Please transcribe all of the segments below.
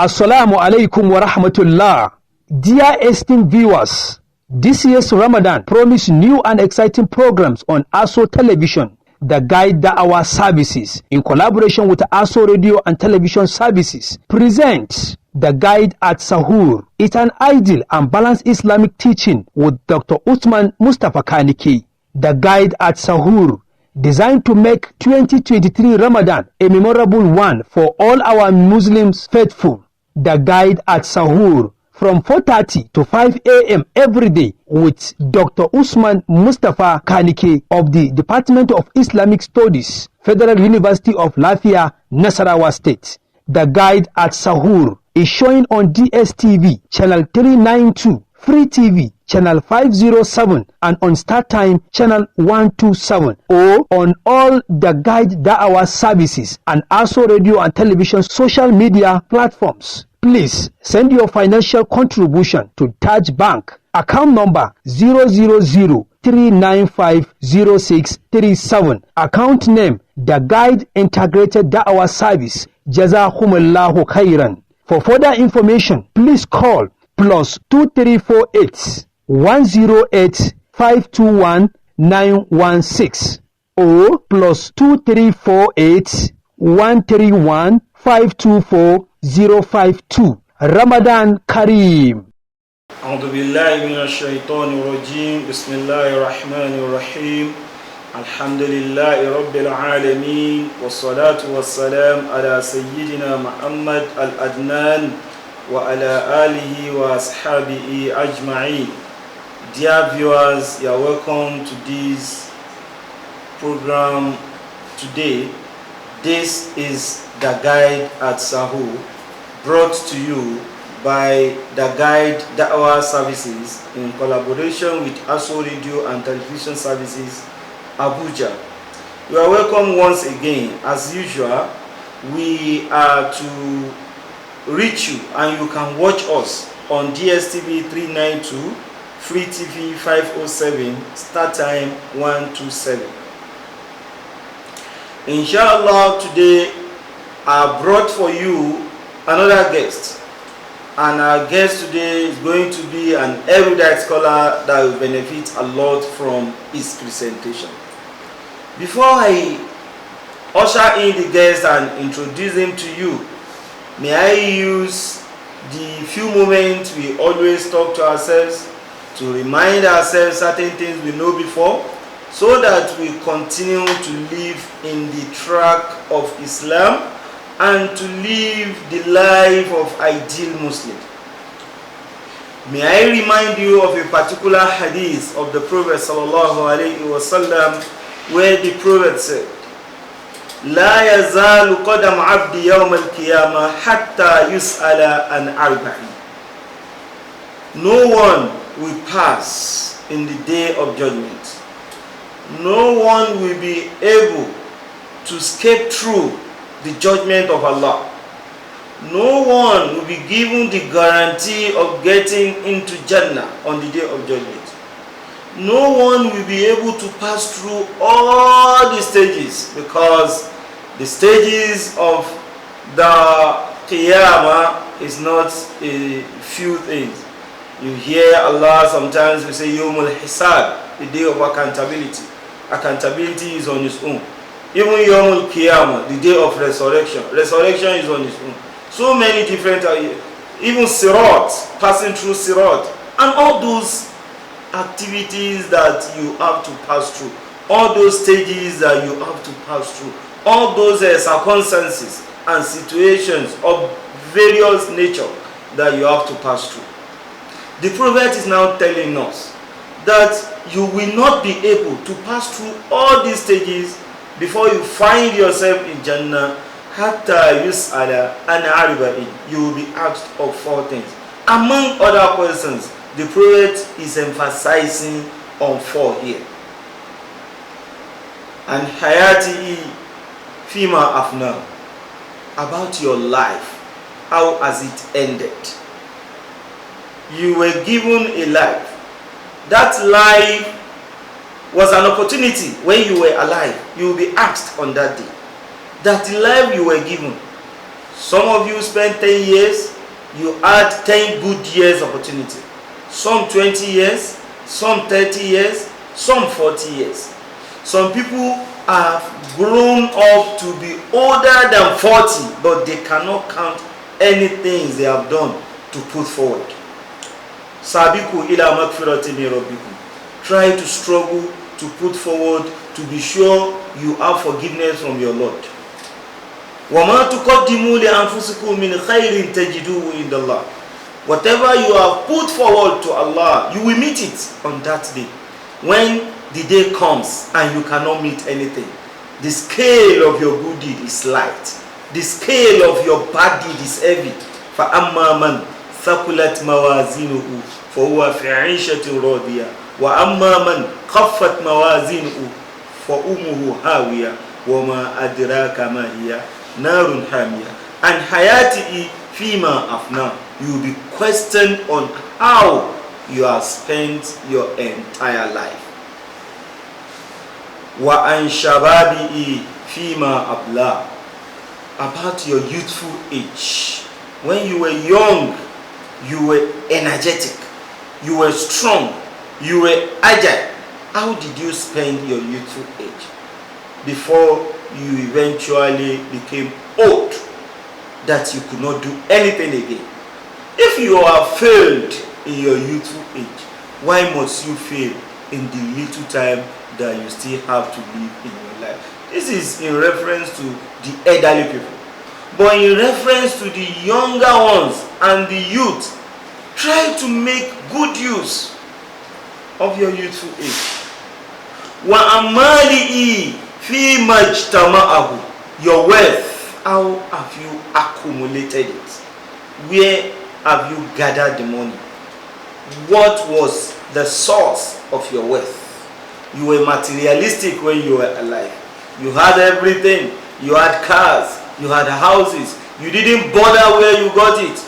Assalamu alaikum wa rahmatullah. Dear esteemed viewers, this year's Ramadan promises new and exciting programs on ASO Television, the Guide Da'awah Services, in collaboration with ASO Radio and Television Services, presents The Guide at Sahur. It's an ideal and balanced Islamic teaching with Dr. Mustapha Kannike. The Guide at Sahur, designed to make 2023 Ramadan a memorable one for all our Muslims faithful. The Guide at Sahur, from 4:30 to 5 a.m. every day, with Dr. Mustapha Kannike of the Department of Islamic Studies, Federal University of Lafia, Nasarawa State. The Guide at Sahur is showing on DSTV, Channel 392, Free TV, Channel 507, and on StarTime, Channel 127, or on all the Guide Da'awah services and also radio and television social media platforms. Please send your financial contribution to Taj Bank, account number 000-395-0637, account name The Guide Integrated Da'awah Service, Jazakumullahu Khairan. For further information, please call +2348 108 521 916 or +2348 131 524 052. Ramadan Kareem. أعوذ بالله من الشيطان الرجيم. بسم الله الرحمن الرحيم. الحمد لله رب العالمين والصلاة والسلام على سيدنا محمد الأدنان وعلى آله وأصحابه أجمعين. Dear viewers, you are welcome to this program today. This is The Guide at Sahur, brought to you by The Guide Da'awah Services in collaboration with ASO Radio and Television Services, Abuja. You are welcome once again. As usual, we are to reach you and you can watch us on DSTV 392, Free TV 507, Start Time 127. Inshallah, today I brought for you another guest, and our guest today is going to be an erudite scholar that will benefit a lot from his presentation. Before I usher in the guest and introduce him to you, may I use the few moments we always talk to ourselves to remind ourselves certain things we know before, so that we continue to live in the track of Islam and to live the life of ideal Muslim. May I remind you of a particular hadith of the Prophet sallallahu alaihi wasallam, where the Prophet said, لا يزال قدم عبد يوم القيامة حتى يسأل عن أربع. No one will pass in the day of judgment. No one will be able to escape through the judgment of Allah. No one will be given the guarantee of getting into Jannah on the day of judgment. No one will be able to pass through all the stages, because the stages of the Qiyamah is not a few things. You hear Allah sometimes we say Yawmul Hisab, the day of accountability. Accountability is on its own. Even Yawmul Qiyamah, the day of resurrection. Resurrection is on its own. So many different, even Sirat, passing through Sirat, and all those activities that you have to pass through, all those stages that you have to pass through, all those circumstances and situations of various nature that you have to pass through. The Prophet is now telling us that you will not be able to pass through all these stages before you find yourself in Jannah. Hatta yus'ala an arba'in. You will be asked of four things. Among other questions, the Prophet is emphasizing on four here. And hayati fima afna, about your life, how has it ended? You were given a life. That life was an opportunity. When you were alive, you will be asked on that day. That life you were given. Some of you spent 10 years, you add 10 good years opportunity. Some 20 years, some 30 years, some 40 years. Some people have grown up to be older than 40, but they cannot count any things they have done to put forward. Sabiku ila magfirati min rabbikum. Try to struggle to put forward to be sure you have forgiveness from your Lord. وَمَا تُقَدِّمُوا لِأَنفُسِكُم مِّنْ خَيْرٍ تَجِدُوهُ عِندَ اللَّهِ. Whatever you have put forward to Allah, you will meet it on that day. When the day comes and you cannot meet anything, the scale of your good deed is light. The scale of your bad deed is heavy. فَأَمَّا مَنْ ثَقُلَتْ مَوَازِينُهُ فَهُوَ فِي عِيشَةٍ رَاضِيَةٍ وَأَمَّا مَنْ خَفَّتْ مَوَازِينُهُ فَأُمُّهُ هَاوِيَةٌ وَمَا أَدْرَاكَ مَا هِيَ نَارٌ حَامِيَةٌ. And hayati fima afna. You will be questioned on how you have spent your entire life. Wa an shababi fima abla. About your youthful age. When you were young, you were energetic, you were strong, you were agile. How did you spend your youthful age before you eventually became old, that you could not do anything again? If you have failed in your youthful age, why must you fail in the little time that you still have to live in your life? This is in reference to the elderly people. But in reference to the younger ones and the youth, try to make good use of your youthful age. وَأَمَالِئِ فِي مَجْتَمَعَهُ. Your wealth, how have you accumulated it? Where have you gathered the money? What was the source of your wealth? You were materialistic when you were alive. You had everything. You had cars. You had houses. You didn't bother where you got it.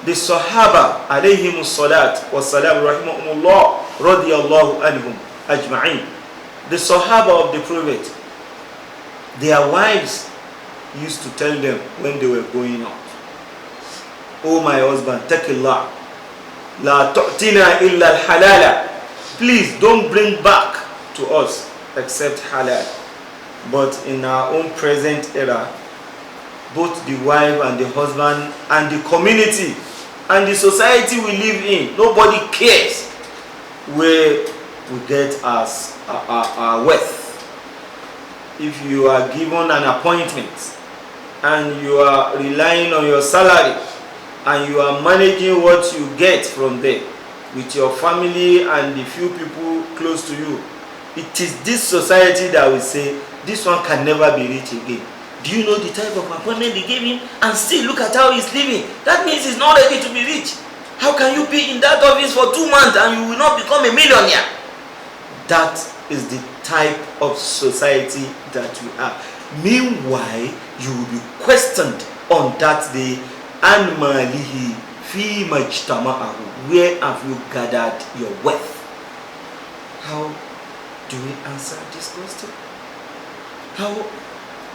The Sahaba alayhimus salat wa salam rahimahumullah radiyallahu anhum ajma'in. The Sahaba of the Prophet, their wives used to tell them when they were going out, "Oh my husband, taqillah, la tu'tina illa al-halala." Please don't bring back to us except halal. But in our own present era, both the wife and the husband and the community and the society we live in, nobody cares where we get our wealth. If you are given an appointment and you are relying on your salary and you are managing what you get from there with your family and the few people close to you, it is this society that will say, this one can never be rich again. Do you know the type of appointment they gave him? And still look at how he's living. That means he's not ready to be rich. How can you be in that office for 2 months and you will not become a millionaire? That is the type of society that we are. Meanwhile, you will be questioned on that day. And malihi fi majtama'ahu. Where have you gathered your wealth? How do we answer this question? How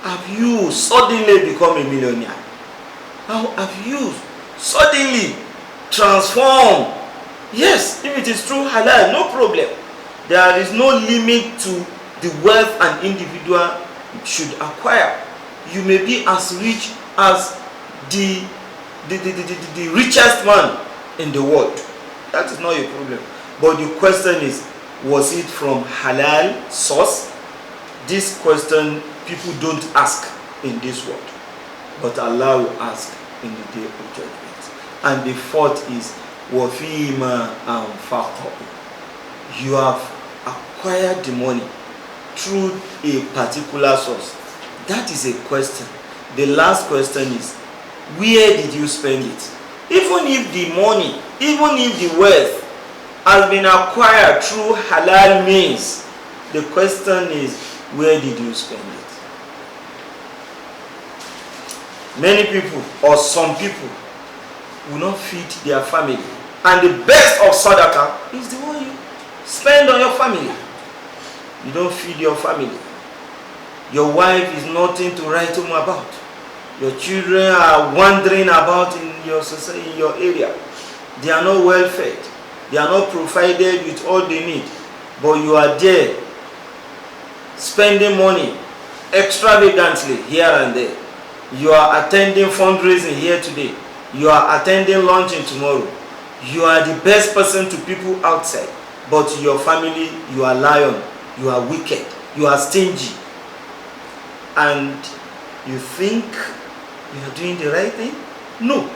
have you suddenly become a millionaire? How have you suddenly transformed? Yes, if it is true halal, no problem. There is no limit to the wealth an individual should acquire. You may be as rich as the richest man in the world. That is not a problem. But the question is, was it from halal source? This question people don't ask in this world, but Allah will ask in the day of judgment. And the fourth is wafima anfaqahu. You have acquired the money through a particular source. That is a question. The last question is, where did you spend it? Even if the money, even if the wealth has been acquired through halal means, the question is, where did you spend it? Many people or some people will not feed their family. And the best of sadaqah is the one you spend on your family. You don't feed your family. Your wife is nothing to write home about. Your children are wandering about in your society, in your area. They are not well fed. They are not provided with all they need. But you are there spending money extravagantly here and there. You are attending fundraising here today. You are attending luncheon tomorrow. You are the best person to people outside. But to your family, you are lion. You are wicked. You are stingy. And you think you are doing the right thing? No.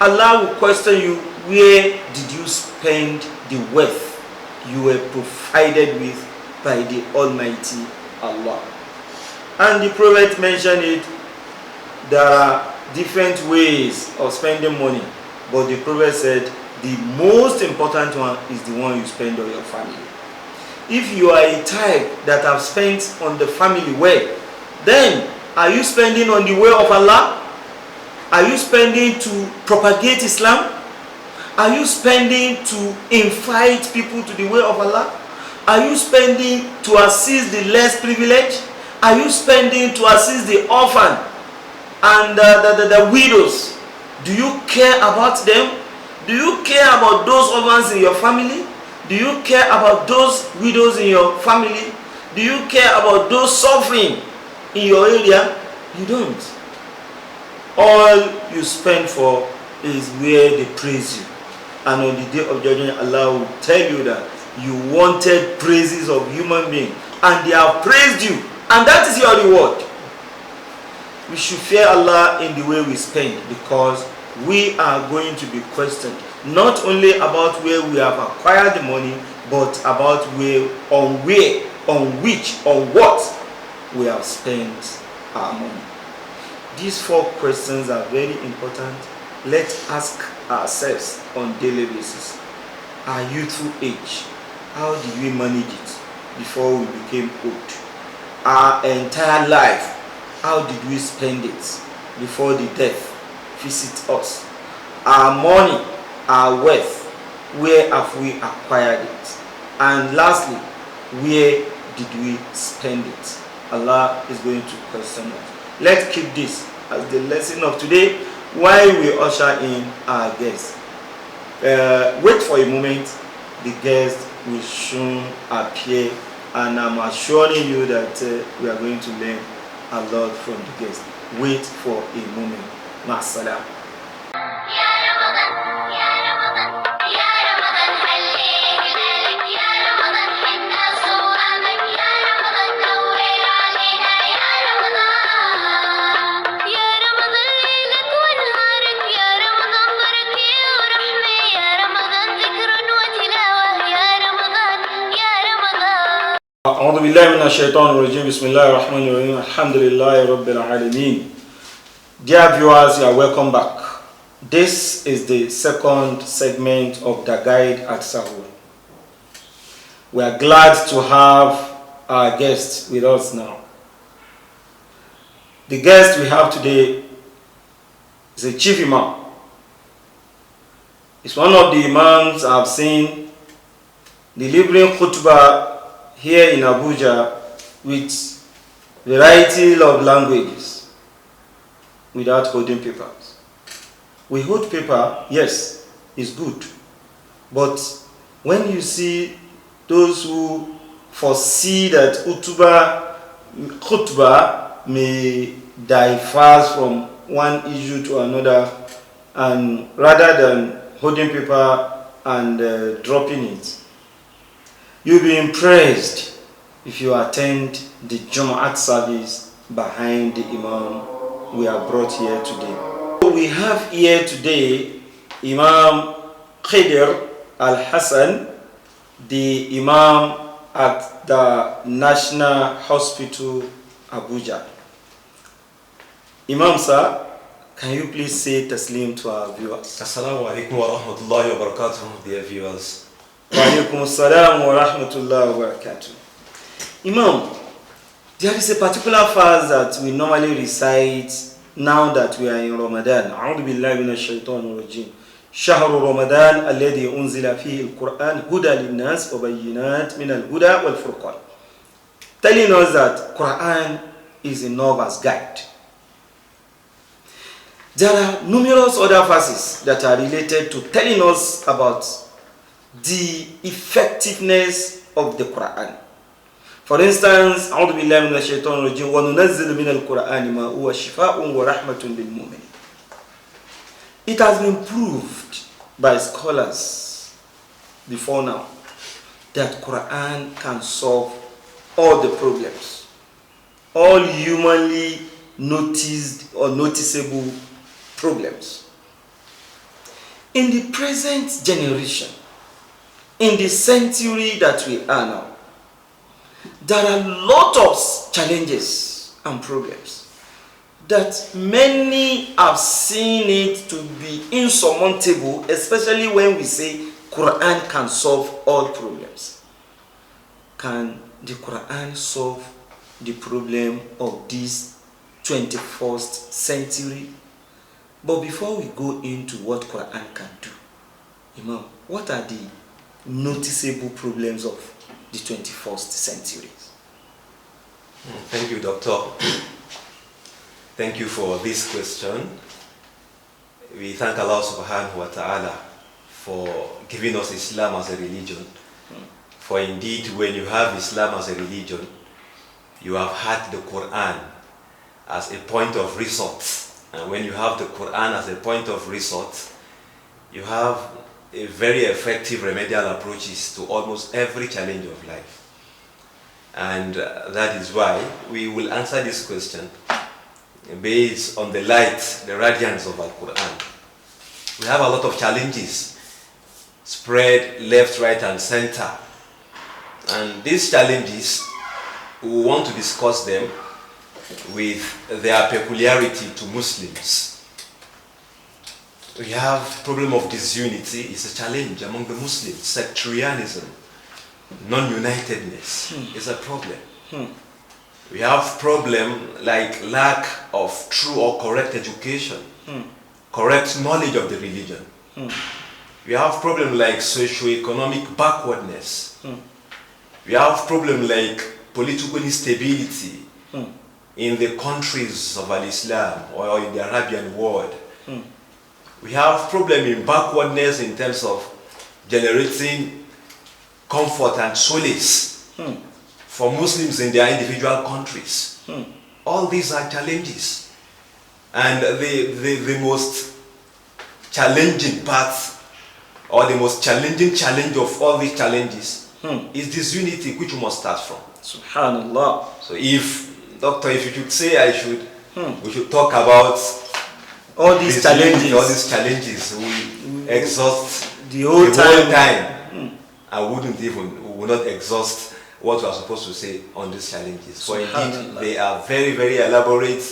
Allah will question you, where did you spend the wealth you were provided with by the Almighty Allah? And the Prophet mentioned it. There are different ways of spending money, but the Prophet said the most important one is the one you spend on your family. If you are a type that have spent on the family well, then are you spending on the way of Allah? Are you spending to propagate Islam? Are you spending to invite people to the way of Allah? Are you spending to assist the less privileged? Are you spending to assist the orphan and the widows? Do you care about them? Do you care about those orphans in your family? Do you care about those widows in your family? Do you care about those suffering in your area? You don't. All you spend for is where they praise you. And on the day of judgment, Allah will tell you that you wanted praises of human beings and they have praised you, and that is your reward. We should fear Allah in the way we spend, because we are going to be questioned not only about where we have acquired the money, but about on what we have spent our money. These 4 questions are very important. Let's ask ourselves on daily basis. Our youthful age, how did we manage it before we became old? Our entire life, how did we spend it before the death visit us? Our money, our wealth, where have we acquired it? And lastly, where did we spend it? Allah is going to question us. Let's keep this as the lesson of today while we usher in our guest. Wait for a moment, the guest will soon appear, and I'm assuring you that we are going to learn a lot from the guest. Wait for a moment. Ma'asalam. أعوذ بالله من الشيطان الرجيم بسم الله الرحمن الرحيم الحمد لله رب العالمين. Dear viewers, you are welcome back. This is the second segment of the guide at Sahur. We are glad to have our guest with us now. The guest we have today is a chief imam. It's one of the imams I've seen delivering khutbah here in Abuja with variety of languages without holding papers. We hold paper, yes, it's good. But when you see those who foresee that khutbah may differ from one issue to another, and rather than holding paper and dropping it, you'll be impressed if you attend the Jumu'at service behind the Imam we have brought here today. We have here today Imam Khidir Al-Hassan, the Imam at the National Hospital, Abuja. Imam sir, can you please say taslim to our viewers? Assalamu alaikum wa rahmatullahi wa barakatuh, dear viewers. Wa alaikum assalam wa rahmatullahi wa barakatuh. Imam, there is a particular verse that we normally recite now that we are in Ramadan. A'udhu billahi minash shaitanir rajim. شهر رمضان الذي أنزل فيه القرآن هدى للناس وبينات من الهدى والفرقان. Telling us that Quran is a novice guide. There are numerous other verses that are related to telling us about the effectiveness of the Quran. For instance, أعوذ بالله من الشيطان الرجيم وننزل من القرآن ما هو شفاء ورحمة للمؤمنين. It has been proved by scholars before now that Quran can solve all the problems, all humanly noticed or noticeable problems. In the present generation, in the century that we are now, there are a lot of challenges and problems that many have seen it to be insurmountable, especially when we say Quran can solve all problems. Can the Quran solve the problem of this 21st century? But before we go into what Quran can do, Imam, what are the noticeable problems of the 21st century? Thank you, Doctor. Thank you for this question. We thank Allah subhanahu wa ta'ala for giving us Islam as a religion. For indeed, when you have Islam as a religion, you have had the Quran as a point of resort. And when you have the Quran as a point of resort, you have a very effective remedial approaches to almost every challenge of life. And that is why we will answer this question based on the light, the radiance of Al-Quran. We have a lot of challenges spread left, right, and center. And these challenges, we want to discuss them with their peculiarity to Muslims. We have problem of disunity. It's a challenge among the Muslims. Sectarianism, non-unitedness is a problem. We have problem like lack of true or correct education, correct knowledge of the religion. We have problem like socio-economic backwardness. We have problem like political instability in the countries of Al-Islam or in the Arabian world. We have problem in backwardness in terms of generating comfort and solace for Muslims in their individual countries. All these are challenges. And the most challenging part or the most challenging challenge of all these challenges is this unity which we must start from. Subhanallah. So Doctor, if you should say we should talk about all these challenges, we exhaust the whole time. I we will not exhaust what we are supposed to say on these challenges. For indeed, they are very, very elaborate.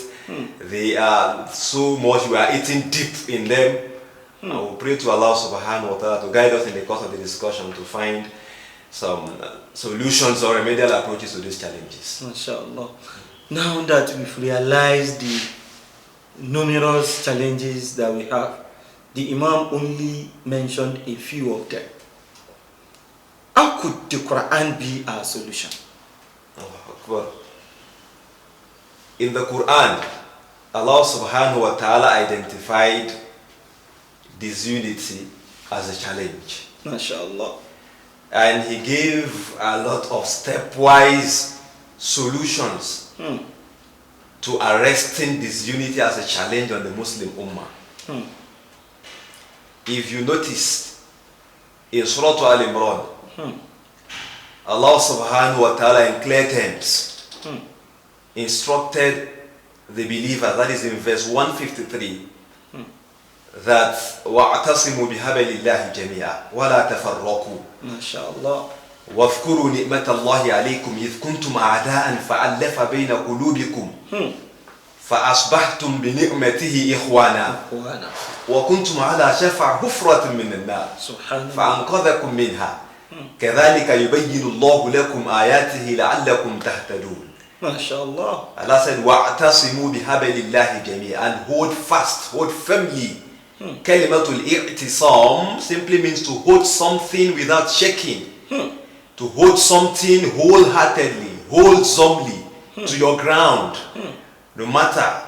They are so much, we are eating deep in them. And we pray to Allah subhanahu wa ta'ala to guide us in the course of the discussion to find some solutions or remedial approaches to these challenges. MashaAllah. Now that we've realized the numerous challenges that we have, the Imam only mentioned a few of them. How could the Quran be our solution? In the Quran, Allah subhanahu wa ta'ala identified disunity as a challenge. MashaAllah. And he gave a lot of stepwise solutions to arresting disunity as a challenge on the Muslim Ummah. If you notice, in Surah Al-Imran, Allah subhanahu wa ta'ala in clear terms instructed the believer, that is in verse 153, that وَاعْتَصِمُوا بِحَبْلِ اللَّهِ جَمِيعًا وَلَا تَفَرَّقُوا MashaAllah. واذكروا نعمة الله عليكم إذ كنتم أعداء فألف بين قلوبكم فأصبحتم بنعمته إخوانا وكنتم على شفا حفرة من النار فأنقذكم منها كذلك يبين الله لكم آياته لعلكم تهتدون. MashaAllah. Allah said وَاعْتَصِمُوا بِحَبْلِ اللَّهِ جَمِيعًا, and hold fast, hold firmly. Kalimatul i'tisam simply means to hold something without shaking. To hold something wholeheartedly, wholesomely to your ground, no matter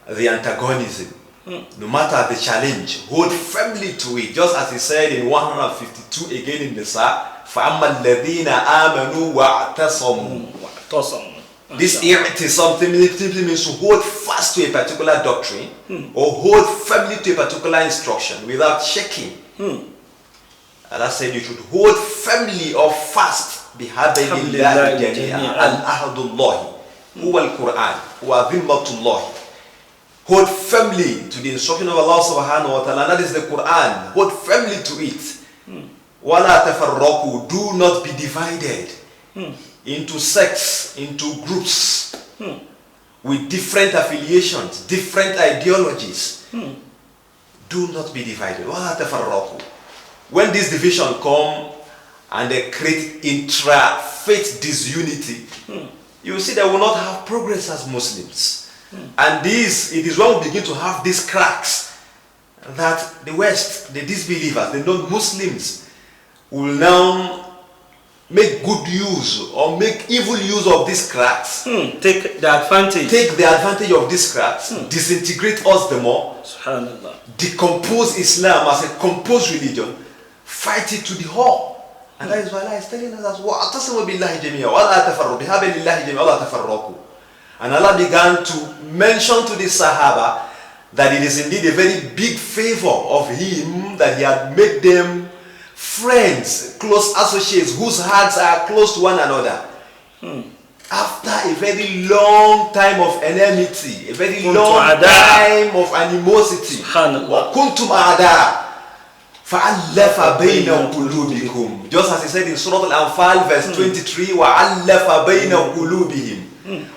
the antagonism, No matter the challenge, hold firmly to it. Just as he said in 152 again in the Sahur, فَأَمَّا الَّذِينَ آمَنُوا وَاعْتَصَمُوا. This i'tisam simply means to hold fast to a particular doctrine or hold firmly to a particular instruction without shaking. Allah said you should hold firmly or fast بِحَبِلِ اللَّهِ جَمِيعًا الْأَحَدُ اللَّهِ هُوَ الْقُرْآنِ وَذِمَّةُ اللَّهِ. Hold firmly to the instruction of Allah subhanahu wa ta'ala, that is the Quran. Hold firmly to it. وَلَا تَفَرَّقُوا. Do not be divided into sects, into groups with different affiliations, different ideologies. Do not be divided. وَلَا تَفَرَّقُوا. When this division come and they create intra-faith disunity, you will see that we will not have progress as Muslims. And it is when we begin to have these cracks that the West, the disbelievers, the non-Muslims will now make good use or make evil use of these cracks. Take the advantage. Take the advantage of these cracks, disintegrate us the more, Subhanallah. decompose Islam as a composed religion, fight it to the whole. And that is why Allah is telling us, وَأَعْتَصِمُوا بِاللَّهِ جَمِيعًا وَلَا تَفَرَّقُوا بِحَبْلِ اللَّهِ جَمِيعًا وَلَا تَفَرَّقُوا. And Allah began to mention to the Sahaba that it is indeed a very big favor of Him that He had made them friends, close associates whose hearts are close to one another. After a very long time of enmity, a very long time of animosity. وَكُنْتُمْ أَعْدَاءَ فَعَلَّفَ بَيْنَ قُلُوبِكُمْ. Just as He said in Surah Al-Anfal verse 23, وَعَلَّفَ بَيْنَ قُلُوبِهِمْ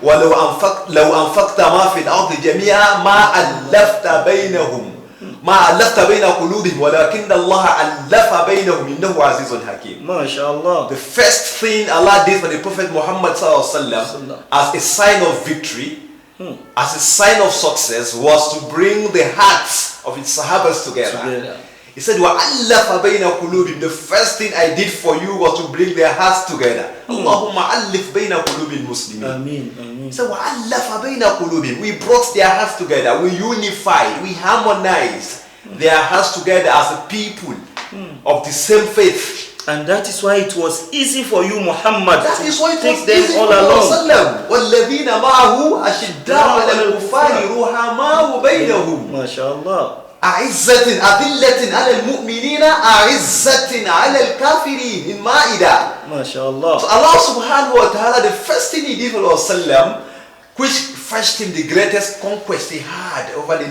ولو أنفقت ما في الأرض جميعا ما ألفت بين قلوبهم ولكن الله ألف بينهم إنه عزيز حكيم. MashaAllah. The first thing Allah did for the Prophet Muhammad ﷺ as a sign of victory, as a sign of success, was to bring the hearts of its Sahabas together. He said, وَأَلَّفَ بَيْنَ قُلُوبِهِمْ. The first thing I did for you was to bring their hearts together. Allahumma أَلِّفْ بَيْنَ قُلُوبِ الْمُسْلِمِينَ. Ameen. He said, وَأَلَّفَ بَيْنَ قُلُوبِهِمْ. We brought their hearts together. We unified. We harmonized their hearts together as a people of the same faith. And that is why it was easy for you, Muhammad, That is why it take was them easy all for along. وَالَّذِينَ مَعَهُ أَشِدَّاءُ عَلَى الْكُفَّارِ رُحَمَاءُ بَيْنَهُم. MashaAllah. أعزة أذلة على المؤمنين أعزة على الكافرين in Ma'idah. MashaAllah. So Allah subhanahu wa ta'ala, the first thing He did for Rasulullah, which fetched him the greatest conquest he had over the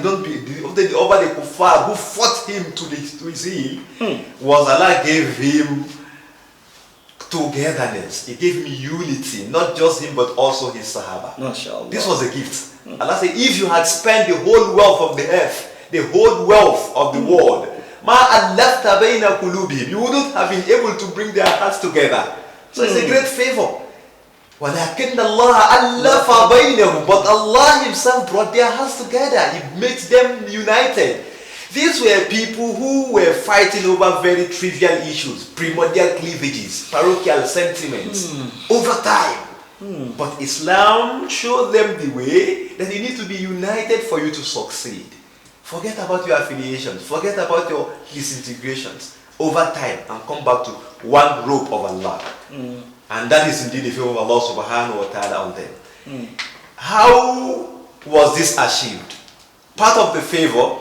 kuffar who fought him to his heel, was Allah gave him togetherness. He gave him unity, not just him but also his Sahaba. MashaAllah. This was a gift. Allah said, if you had spent the whole wealth of the earth, the whole wealth of the world, you wouldn't have been able to bring their hearts together. So it's a great favor. وَلَكِنَّ اللَّهَ أَلَّفَ بَيْنَهُمْ. But Allah Himself brought their hearts together. He made them united. These were people who were fighting over very trivial issues, primordial cleavages, parochial sentiments, over time. But Islam showed them the way that you need to be united for you to succeed. Forget about your affiliations, forget about your disintegrations over time and come back to one rope of Allah. And that is indeed the favor of Allah subhanahu wa ta'ala on them. How was this achieved? Part of the favor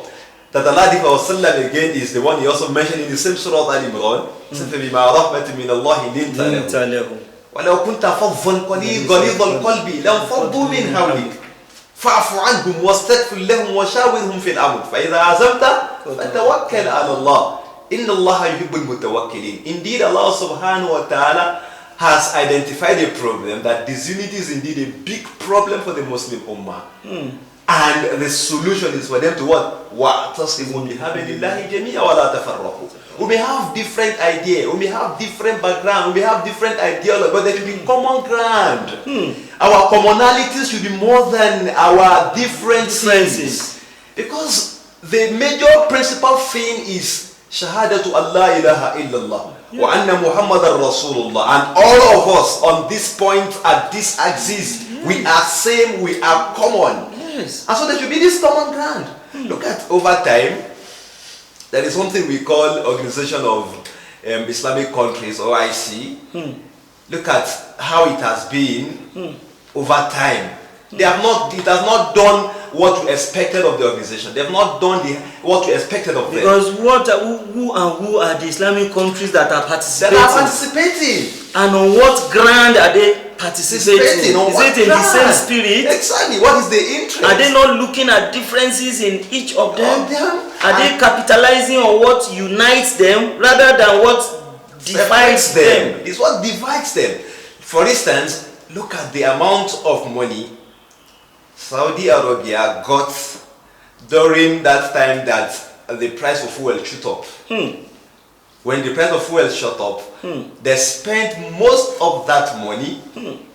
that Allah did for Rasulullah again is the one He also mentioned in the same Surah Al-Imran. He said, فَبِمَا رَحْمَةٍ مِّنَ اللَّهِ لِنْتَ لَهُمْ وَلَوْ كُنْتَ فَظًّا غَلِيظَ الْقَلْبِ لَانفَضُّوا مِنْ حَوْلِكَ فَاعْفُ عَنْهُمْ وَاسْتَغْفِرْ لَهُمْ وَشَاوِرْهُمْ فِي الْأَمْرِ فَإِذَا عَزَمْتَ فَتَوَكَّلْ عَلَى اللَّهِ إِنَّ اللَّهَ يُحِبُّ الْمُتَوَكِّلِينَ. Indeed, Allah subhanahu wa ta'ala has identified a problem, that disunity is indeed a big problem for the Muslim Ummah. And the solution is for them to what? وَاعْتَصِمُوا بِحَبْلِ اللَّهِ جَمِيعًا وَلَا تَفَرَّقُوا. We may have different ideas, we may have different background, we may have different ideology, but there should be common ground. Our commonalities should be more than our differences. Because the major principal thing is Shahadatu Allah ilaha illallah wa anna Muhammadan Rasulullah. And all of us on this point, at this axis, we are same, we are common. And so there should be this common ground. Look at over time, there is something we call Organization of Islamic Countries, OIC. Look at how it has been over time. It has not done what you expected of the organization. They have not done what you expected of them. Because who are the Islamic countries that are participating? That are participating. And on what ground are they participating? Is it in the same spirit? Exactly. What is the interest? Are they not looking at differences in each of them? Are they capitalizing on what unites them rather than what divides them? It's what divides them. For instance, look at the amount of money Saudi Arabia got during that time that the price of fuel shot up. When the price of fuel shot up, they spent most of that money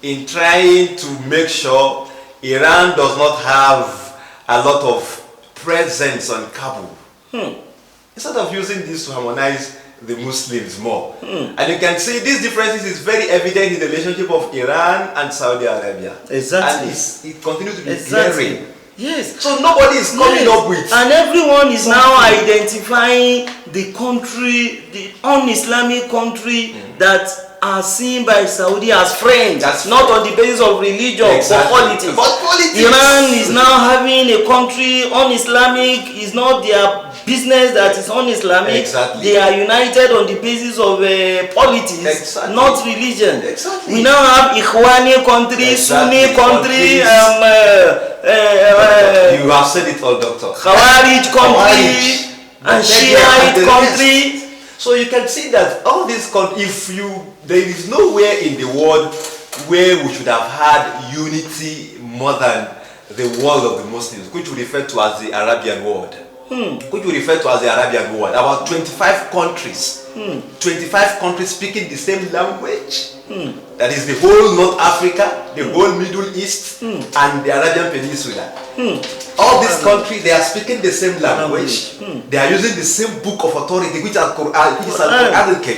in trying to make sure Iran does not have a lot of presence on Kabul. Instead of using this to harmonize the Muslims more. And you can see these differences is very evident in the relationship of Iran and Saudi Arabia. Exactly. And it continues to be glaring. Yes. So nobody is coming up with. And everyone is now identifying the country, the un-Islamic country that are seen by Saudi as friends. That's not on the basis of religion, but politics. But politics. Iran is now having a country un-Islamic, is not their business that is un-Islamic. Exactly. They are united on the basis of politics, not religion. Exactly. We now have Ikhwani country, Sunni country, you have said it all, Doctor. Khawarij country, and Shiite country. So you can see that all these countries, there is nowhere in the world where we should have had unity more than the world of the Muslims, which we refer to as the Arabian world. Which we refer to as the Arabian world. About 25 countries. 25 countries speaking the same language. That is the whole North Africa, the whole Middle East, and the Arabian Peninsula. All these countries, they are speaking the same language. They are using the same book of authority, which is Al-Quran.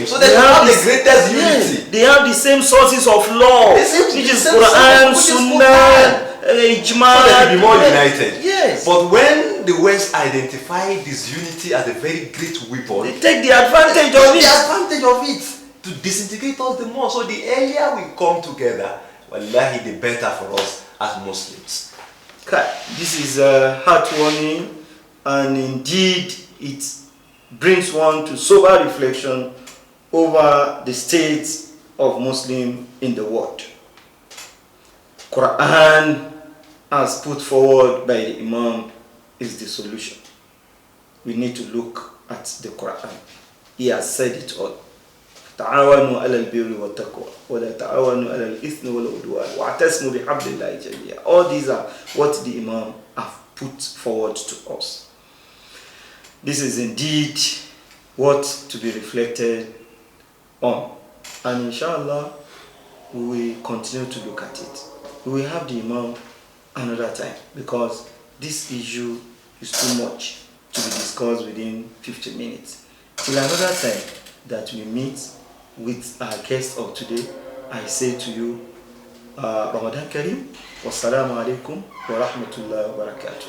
So they have the greatest unity. They have the same sources of law, which is Quran, Sunnah, Ijma. So they will be more united. Yes. But when the West identify this unity as a very great weapon, they take the advantage of it. To disintegrate us the more. So the earlier we come together, wallahi, the better for us as Muslims. Okay. This is heartwarming, and indeed it brings one to sober reflection over the state of Muslim in the world. Quran, as put forward by the Imam, is the solution. We need to look at the Quran. He has said it all. تعاونوا على البر والتقوى ولا تعاونوا على الإثم والعدوان واعتصموا بحبل الله جميعا. All these are what the Imam have put forward to us. This is indeed what to be reflected on, and inshallah we will continue to look at it. We will have the Imam another time, because this issue is too much to be discussed within 15 minutes. Till another time that we meet with our guest of today, I say to you, Ramadan Kareem, wassalamu alaikum wa rahmatullahi wa barakatuh.